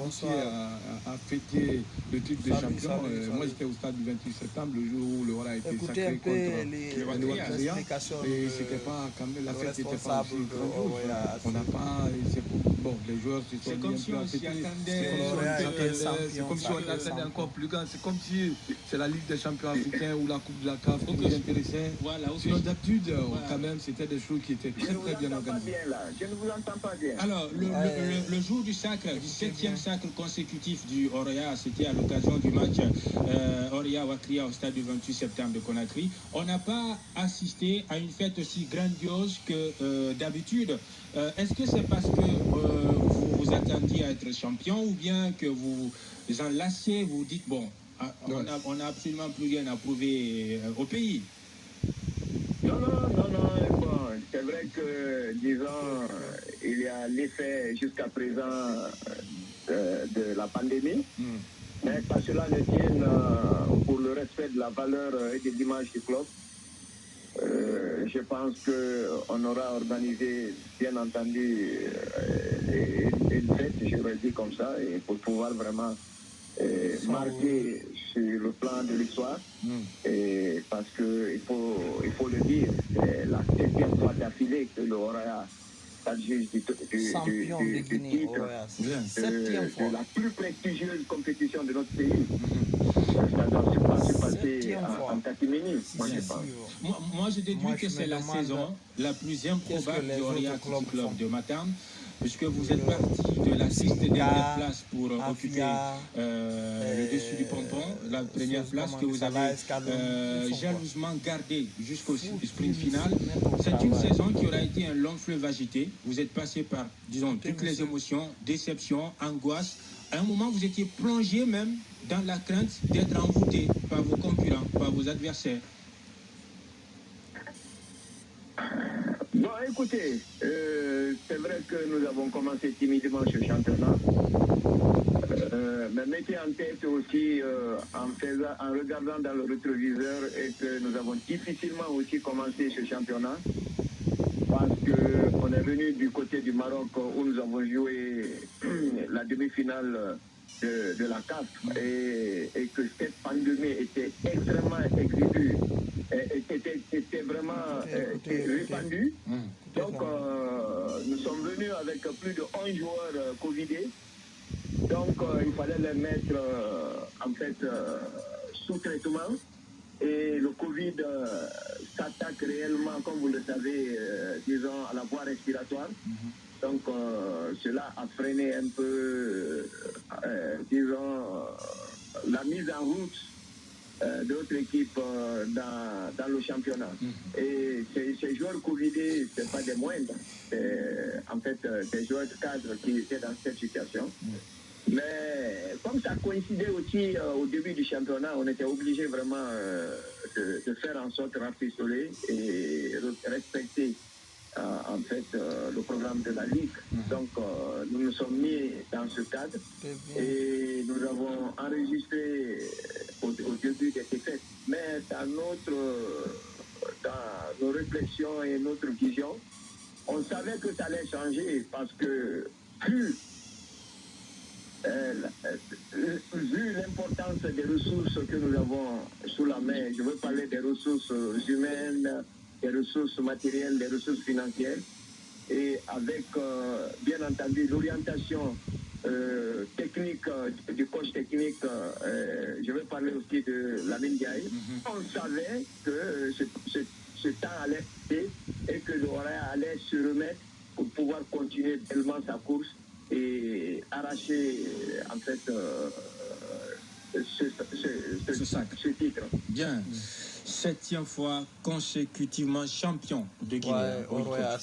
associé à fêter le titre de champion. Moi, j'étais au stade du 28 septembre, le jour où le Roi a été sacré contre le Noir-Korea. Et c'était pas, quand même, la fête n'était pas aussi grandiose. On n'a pas, bon, les joueurs se sont c'est comme si on s'y attendait. C'est comme si on l'attendait encore plus grand. C'est comme si c'est la Ligue des champions africains ou la Coupe de la CAF qui nous intéressait. Voilà, sinon, d'habitude, quand même, c'était des choses qui étaient très bien organisées. Je ne vous entends pas bien. Alors, le jour du sacre, du 7e sacre consécutif du Oroya, c'était à l'occasion du match Oroya-Wakria au stade du 28 septembre de Conakry. On n'a pas assisté à une fête aussi grandiose que d'habitude. Est-ce que c'est parce que vous vous attendiez à être champion ou bien que vous en lassez, vous dites, bon, on n'a absolument plus rien à prouver au pays? Non. Bon, c'est vrai que, disons, il y a l'effet jusqu'à présent de la pandémie. Mais qu'à cela ne tienne, pour le respect de la valeur et de l'image du club, je pense qu'on aura organisé, bien entendu, une fête, j'aurais dit comme ça, et pour pouvoir vraiment marquer sur le plan de l'histoire. Et parce qu'il faut le dire, c'est la 7e fois d'affilée que le Oroya s'adjuge du titre, de la plus prestigieuse compétition de notre pays. Ça doit se passer en catimini, moi je pense. Moi je déduis que c'est la saison la plus improbable du Oroya Club de Matam, puisque vous êtes parti de la 6e dernière place pour occuper le dessus du pompon, la première place que vous avez jalousement gardée jusqu'au sprint final. C'est une saison qui aura été un long fleuve agité. Vous êtes passé par, disons, toutes les émotions, déception, angoisse. À un moment, vous étiez plongé même dans la crainte d'être envoûté par vos concurrents, par vos adversaires. Bon, écoutez, c'est vrai que nous avons commencé timidement ce championnat. Mais mettez en tête aussi, en regardant dans le rétroviseur, et que nous avons difficilement aussi commencé ce championnat. Parce qu'on est venu du côté du Maroc où nous avons joué la demi-finale de la CAF et que cette pandémie était extrêmement exiguë, était vraiment répandue. Donc nous sommes venus avec plus de 11 joueurs covidés. Donc il fallait les mettre en fait sous traitement. Et le Covid s'attaque réellement, comme vous le savez, disons, à la voie respiratoire. Donc, cela a freiné un peu, disons, la mise en route de notre équipe dans le championnat. Et ces joueurs Covidés, ce n'est pas des moindres. C'est en fait des joueurs de cadre qui étaient dans cette situation. Mais comme ça coïncidait aussi au début du championnat, on était obligé vraiment de faire en sorte de rafistoler et respecter en fait le programme de la Ligue. Donc nous nous sommes mis dans ce cadre et nous avons enregistré au début des défaites. Mais dans nos réflexions et notre vision, on savait que ça allait changer parce que plus vu l'importance des ressources que nous avons sous la main, je veux parler des ressources humaines, des ressources matérielles, des ressources financières, et avec bien entendu l'orientation technique du coach technique, je veux parler aussi de Lamine Ndiaye. On savait que ce temps allait passer et que l'Oroya allait se remettre pour pouvoir continuer tellement sa course et arracher en fait ce titre. Bien. 7e fois consécutivement champion de Guinée.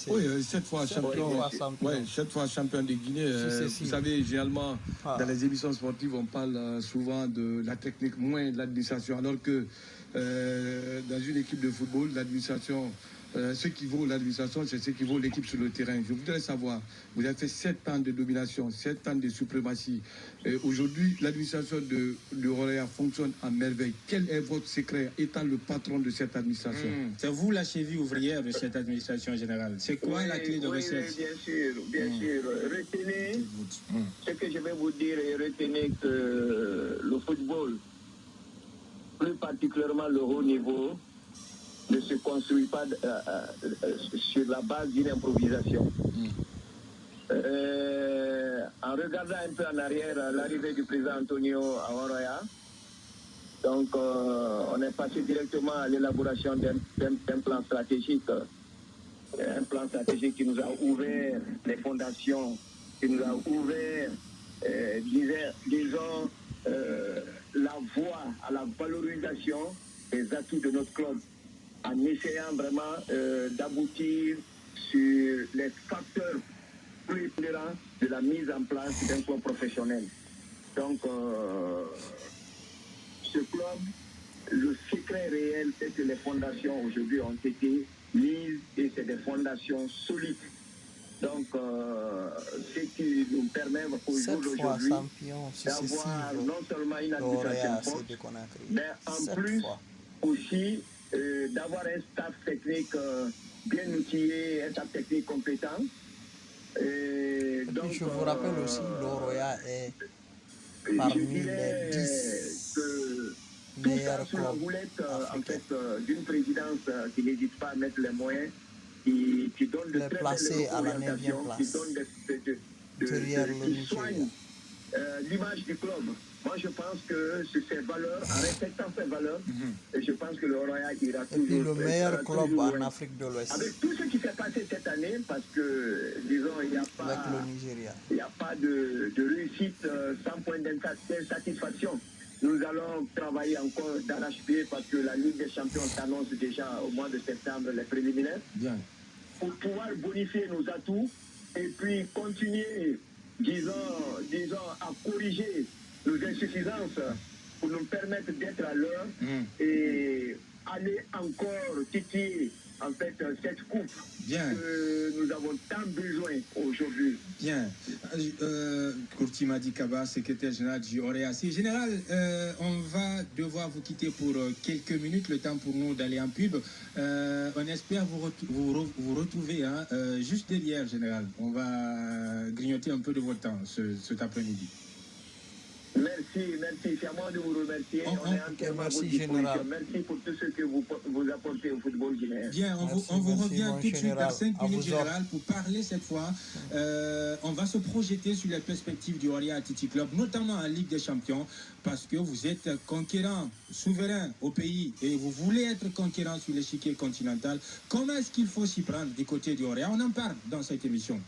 Oui, 7 fois champion. Oui, 7 fois champion de Guinée. Vous savez, généralement, dans les émissions sportives, on parle souvent de la technique, moins de l'administration, alors que dans une équipe de football, l'administration Ce qui vaut l'administration, c'est ce qui vaut l'équipe sur le terrain. Je voudrais savoir, vous avez fait 7 ans de domination, 7 ans de suprématie. Aujourd'hui, l'administration de Roya fonctionne à merveille. Quel est votre secret étant le patron de cette administration? C'est vous la cheville ouvrière de cette administration générale. C'est quoi la clé de recette? Bien sûr. Retenez ce que je vais vous dire et retenez que le football, plus particulièrement le haut niveau, ne se construit pas sur la base d'une improvisation. En regardant un peu en arrière l'arrivée du président Antonio à Roya, donc on est passé directement à l'élaboration d'un plan stratégique. Un plan stratégique qui nous a ouvert les fondations, qui nous a ouvert, disons, la voie à la valorisation des atouts de notre club, en essayant vraiment d'aboutir sur les facteurs prépondérants de la mise en place d'un club professionnel. Donc, ce club, le secret réel, c'est que les fondations aujourd'hui ont été mises et c'est des fondations solides. Donc, ce qui nous permet aujourd'hui d'avoir non seulement une administration forte, mais en plus aussi d'avoir un staff technique bien outillé, un staff technique compétent. Et donc, puis je vous rappelle aussi, le Roya est parmi les 10 meilleurs sur la roulette en fait, d'une présidence qui n'hésite pas à mettre les moyens, qui donne de très belles orientations, qui donne qui soigne l'image du club. Moi, je pense que ces valeurs, en respectant ces valeurs, je pense que le Roya ira toujours. Et puis le meilleur club en Afrique de l'Ouest. Avec tout ce qui s'est passé cette année, parce que, disons, il n'y a pas, avec le Nigeria. Il n'y a pas de réussite sans point d'insatisfaction. Nous allons travailler encore d'arrache-pied parce que la Ligue des Champions s'annonce déjà au mois de septembre, les préliminaires. Bien. Pour pouvoir bonifier nos atouts et puis continuer, disons, à corriger nos insuffisances pour nous permettre d'être à l'heure et aller encore titiller en fait cette coupe que nous avons tant besoin aujourd'hui. Bien. Kourti Madi Kaba, secrétaire général du Roya-C. Général, on va devoir vous quitter pour quelques minutes, le temps pour nous d'aller en pub. On espère vous retrouver juste derrière, général. On va grignoter un peu de votre temps cet après-midi. Merci. C'est à moi de vous remercier. On est entièrement à votre disposition. Merci pour tout ce que vous apportez au football guinéen. Bien, on vous revient tout de suite dans 5 minutes, général, pour parler cette fois. On va se projeter sur les perspectives du Roya Athletic Club, notamment en Ligue des Champions, parce que vous êtes conquérant, souverain au pays, et vous voulez être conquérant sur l'échiquier continental. Comment est-ce qu'il faut s'y prendre du côté du Roya? On en parle dans cette émission.